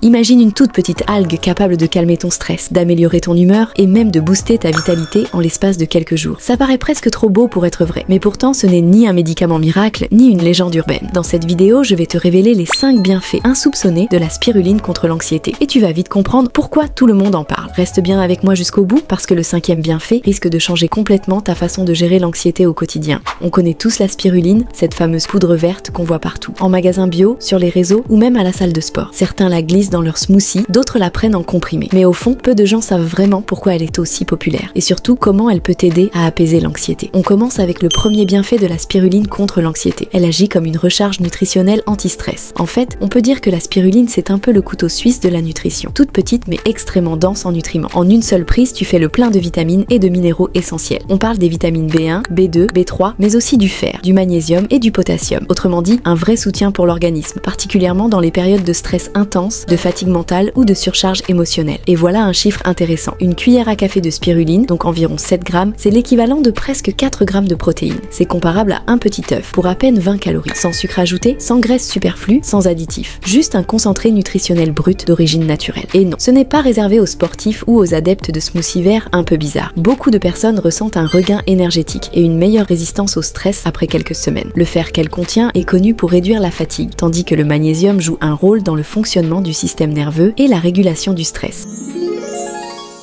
Imagine une toute petite algue capable de calmer ton stress, d'améliorer ton humeur et même de booster ta vitalité en l'espace de quelques jours. Ça paraît presque trop beau pour être vrai, mais pourtant ce n'est ni un médicament miracle, ni une légende urbaine. Dans cette vidéo, je vais te révéler les 5 bienfaits insoupçonnés de la spiruline contre l'anxiété. Et tu vas vite comprendre pourquoi tout le monde en parle. Reste bien avec moi jusqu'au bout, parce que le 5e bienfait risque de changer complètement ta façon de gérer l'anxiété au quotidien. On connaît tous la spiruline, cette fameuse poudre verte qu'on voit partout, en magasin bio, sur les réseaux ou même à la salle de sport. Certains la glissent dans leur smoothie, d'autres la prennent en comprimé. Mais au fond, peu de gens savent vraiment pourquoi elle est aussi populaire et surtout comment elle peut t'aider à apaiser l'anxiété. On commence avec le premier bienfait de la spiruline contre l'anxiété. Elle agit comme une recharge nutritionnelle anti-stress. En fait, on peut dire que la spiruline c'est un peu le couteau suisse de la nutrition. Toute petite mais extrêmement dense en nutriments. En une seule prise, tu fais le plein de vitamines et de minéraux essentiels. On parle des vitamines B1, B2, B3, mais aussi du fer, du magnésium et du potassium. Autrement dit, un vrai soutien pour l'organisme, particulièrement dans les périodes de stress intense, de fatigue mentale ou de surcharge émotionnelle. Et voilà un chiffre intéressant. Une cuillère à café de spiruline, donc environ 7 grammes, c'est l'équivalent de presque 4 grammes de protéines. C'est comparable à un petit œuf, pour à peine 20 calories. Sans sucre ajouté, sans graisse superflue, sans additifs. Juste un concentré nutritionnel brut d'origine naturelle. Et non, ce n'est pas réservé aux sportifs ou aux adeptes de smoothies verts un peu bizarres. Beaucoup de personnes ressentent un regain énergétique et une meilleure résistance au stress après quelques semaines. Le fer qu'elle contient est connu pour réduire la fatigue, tandis que le magnésium joue un rôle dans le fonctionnement du système nerveux et la régulation du stress.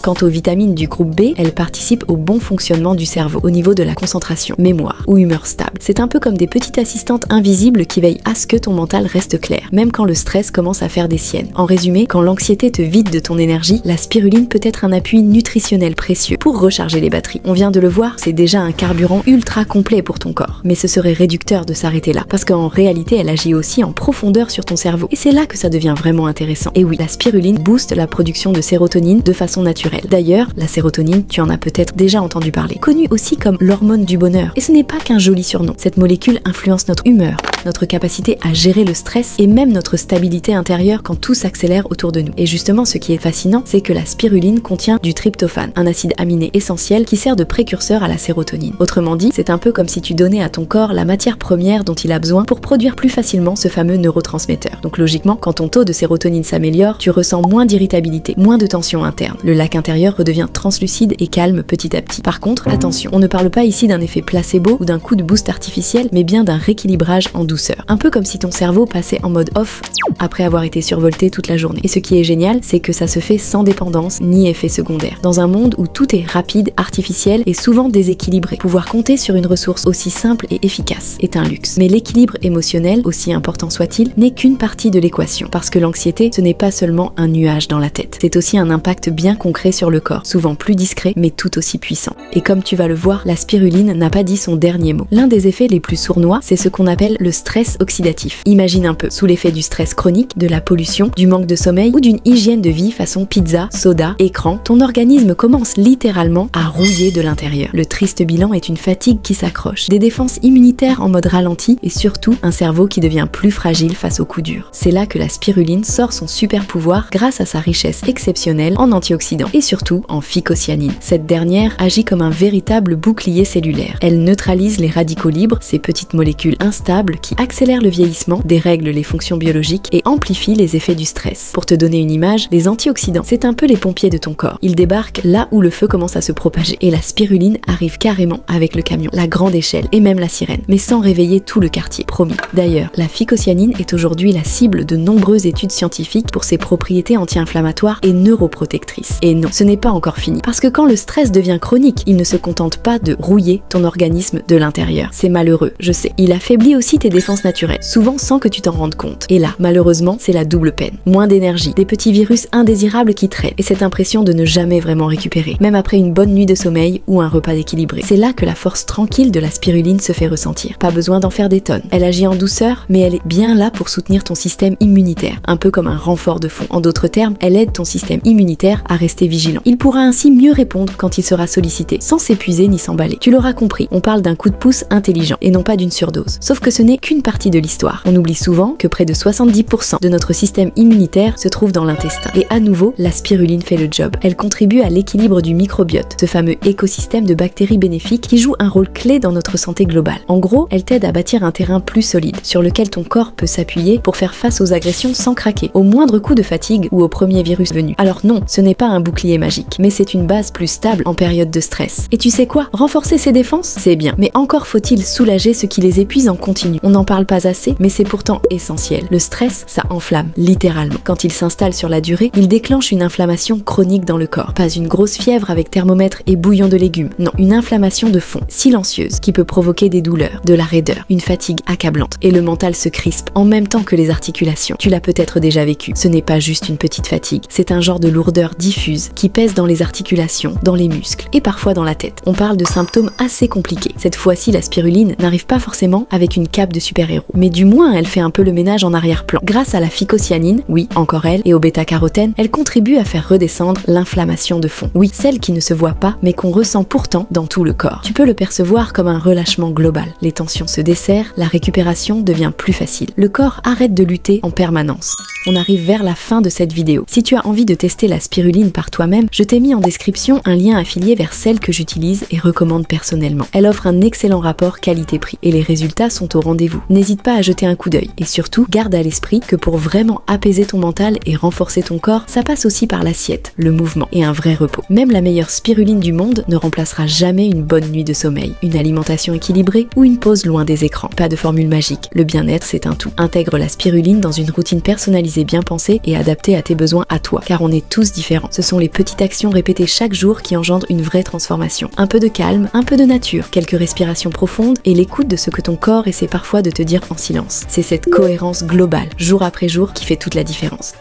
Quant aux vitamines du groupe B, elles participent au bon fonctionnement du cerveau au niveau de la concentration, mémoire ou humeur stable. C'est un peu comme des petites assistantes invisibles qui veillent à ce que ton mental reste clair, même quand le stress commence à faire des siennes. En résumé, quand l'anxiété te vide de ton énergie, la spiruline peut être un appui nutritionnel précieux pour recharger les batteries. On vient de le voir, c'est déjà un carburant ultra complet pour ton corps. Mais ce serait réducteur de s'arrêter là, parce qu'en réalité, elle agit aussi en profondeur sur ton cerveau. Et c'est là que ça devient vraiment intéressant. Et oui, la spiruline booste la production de sérotonine de façon naturelle. D'ailleurs, la sérotonine, tu en as peut-être déjà entendu parler, connue aussi comme l'hormone du bonheur. Et ce n'est pas qu'un joli surnom. Cette molécule influence notre humeur, notre capacité à gérer le stress et même notre stabilité intérieure quand tout s'accélère autour de nous. Et justement, ce qui est fascinant, c'est que la spiruline contient du tryptophane, un acide aminé essentiel qui sert de précurseur à la sérotonine. Autrement dit, c'est un peu comme si tu donnais à ton corps la matière première dont il a besoin pour produire plus facilement ce fameux neurotransmetteur. Donc logiquement, quand ton taux de sérotonine s'améliore, tu ressens moins d'irritabilité, moins de tension interne. Le lac intérieur redevient translucide et calme petit à petit. Par contre, attention, on ne parle pas ici d'un effet placebo ou d'un coup de boost artificiel, mais bien d'un rééquilibrage en douceur. Un peu comme si ton cerveau passait en mode off après avoir été survolté toute la journée. Et ce qui est génial, c'est que ça se fait sans dépendance ni effet secondaire. Dans un monde où tout est rapide, artificiel et souvent déséquilibré, pouvoir compter sur une ressource aussi simple et efficace est un luxe. Mais l'équilibre émotionnel, aussi important soit-il, n'est qu'une partie de l'équation. Parce que l'anxiété, ce n'est pas seulement un nuage dans la tête. C'est aussi un impact bien concret sur le corps, souvent plus discret mais tout aussi puissant. Et comme tu vas le voir, la spiruline n'a pas dit son dernier mot. L'un des effets les plus sournois, c'est ce qu'on appelle le stress oxydatif. Imagine un peu, sous l'effet du stress chronique, de la pollution, du manque de sommeil ou d'une hygiène de vie façon pizza, soda, écran, ton organisme commence littéralement à rouiller de l'intérieur. Le triste bilan est une fatigue qui s'accroche, des défenses immunitaires en mode ralenti et surtout un cerveau qui devient plus fragile face aux coups durs. C'est là que la spiruline sort son super pouvoir grâce à sa richesse exceptionnelle en antioxydants et surtout en phycocyanine. Cette dernière agit comme un véritable bouclier cellulaire. Elle neutralise les radicaux libres, ces petites molécules instables qui accélèrent le vieillissement, dérèglent les fonctions biologiques et amplifient les effets du stress. Pour te donner une image, les antioxydants, c'est un peu les pompiers de ton corps. Ils débarquent là où le feu commence à se propager et la spiruline arrive carrément avec le camion, la grande échelle et même la sirène, mais sans réveiller tout le quartier, promis. D'ailleurs, la phycocyanine est aujourd'hui la cible de nombreuses études scientifiques pour ses propriétés anti-inflammatoires et neuroprotectrices. Et non, ce n'est pas encore fini. Parce que quand le stress devient chronique, il ne se contente pas de rouiller ton organisme de l'intérieur. C'est malheureux, je sais. Il affaiblit aussi tes défenses naturelles, souvent sans que tu t'en rendes compte. Et là, malheureusement, c'est la double peine. Moins d'énergie, des petits virus indésirables qui traînent, et cette impression de ne jamais vraiment récupérer, même après une bonne nuit de sommeil ou un repas équilibré. C'est là que la force tranquille de la spiruline se fait ressentir. Pas besoin d'en faire des tonnes. Elle agit en douceur, mais elle est bien là pour soutenir ton système immunitaire, un peu comme un renfort de fond. En d'autres termes, elle aide ton système immunitaire à rester vigilant. Il pourra ainsi mieux répondre quand il sera sollicité, sans s'épuiser ni s'emballer. Tu l'auras compris, on parle d'un coup de pouce intelligent et non pas d'une surdose. Sauf que ce n'est qu'une partie de l'histoire. On oublie souvent que près de 70% de notre système immunitaire se trouve dans l'intestin. Et à nouveau, la spiruline fait le job. Elle contribue à l'équilibre du microbiote, ce fameux écosystème de bactéries bénéfiques qui joue un rôle clé dans notre santé globale. En gros, elle t'aide à bâtir un terrain plus solide, sur lequel ton corps peut s'appuyer pour faire face aux agressions sans craquer, au moindre coup de fatigue ou au premier virus venu. Alors non, ce n'est pas un bouclier magique, mais c'est une base plus stable en période de stress. Et tu sais quoi? Renforcer ses défenses, c'est bien, mais encore faut-il soulager ce qui les épuise en continu. On n'en parle pas assez, mais c'est pourtant essentiel. Le stress, ça enflamme, littéralement. Quand il s'installe sur la durée, il déclenche une inflammation chronique dans le corps. Pas une grosse fièvre avec thermomètre et bouillon de légumes. Non, une inflammation de fond, silencieuse, qui peut provoquer des douleurs, de la raideur, une fatigue accablante. Et le mental se crispe en même temps que les articulations. Tu l'as peut-être déjà vécu. Ce n'est pas juste une petite fatigue, c'est un genre de lourdeur diffuse qui pèse dans les articulations, dans les muscles et parfois dans la tête. On parle de symptômes assez compliqués. Cette fois-ci, la spiruline n'arrive pas forcément avec une cape de super-héros, mais du moins elle fait un peu le ménage en arrière-plan. Grâce à la phycocyanine, oui, encore elle, et au bêta-carotène, elle contribue à faire redescendre l'inflammation de fond. Oui, celle qui ne se voit pas, mais qu'on ressent pourtant dans tout le corps. Tu peux le percevoir comme un relâchement global. Les tensions se desserrent, la récupération devient plus facile. Le corps arrête de lutter en permanence. On arrive vers la fin de cette vidéo. Si tu as envie de tester la spiruline par toi-même, je t'ai mis en description un lien affilié vers celle que j'utilise et recommande personnellement. Elle offre un excellent rapport qualité-prix et les résultats sont au rendez-vous. N'hésite pas à jeter un coup d'œil et surtout, garde à l'esprit que pour vraiment apaiser ton mental et renforcer ton corps, ça passe aussi par l'assiette, le mouvement et un vrai repos. Même la meilleure spiruline du monde ne remplacera jamais une bonne nuit de sommeil, une alimentation équilibrée ou une pause loin des écrans. Pas de formule magique, le bien-être c'est un tout. Intègre la spiruline dans une routine personnalisée bien pensée et adaptée à tes besoins à toi, car on est tous différents. Ce sont les petites actions répétées chaque jour qui engendrent une vraie transformation. Un peu de calme, un peu de nature, quelques respirations profondes et l'écoute de ce que ton corps essaie parfois de te dire en silence. C'est cette cohérence globale, jour après jour, qui fait toute la différence.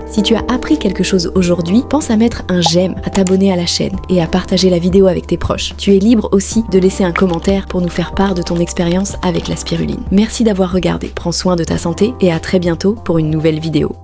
Si tu as appris quelque chose aujourd'hui, pense à mettre un j'aime, à t'abonner à la chaîne et à partager la vidéo avec tes proches. Tu es libre aussi de laisser un commentaire pour nous faire part de ton expérience avec la spiruline. Merci d'avoir regardé, prends soin de ta santé et à très bientôt pour une nouvelle vidéo.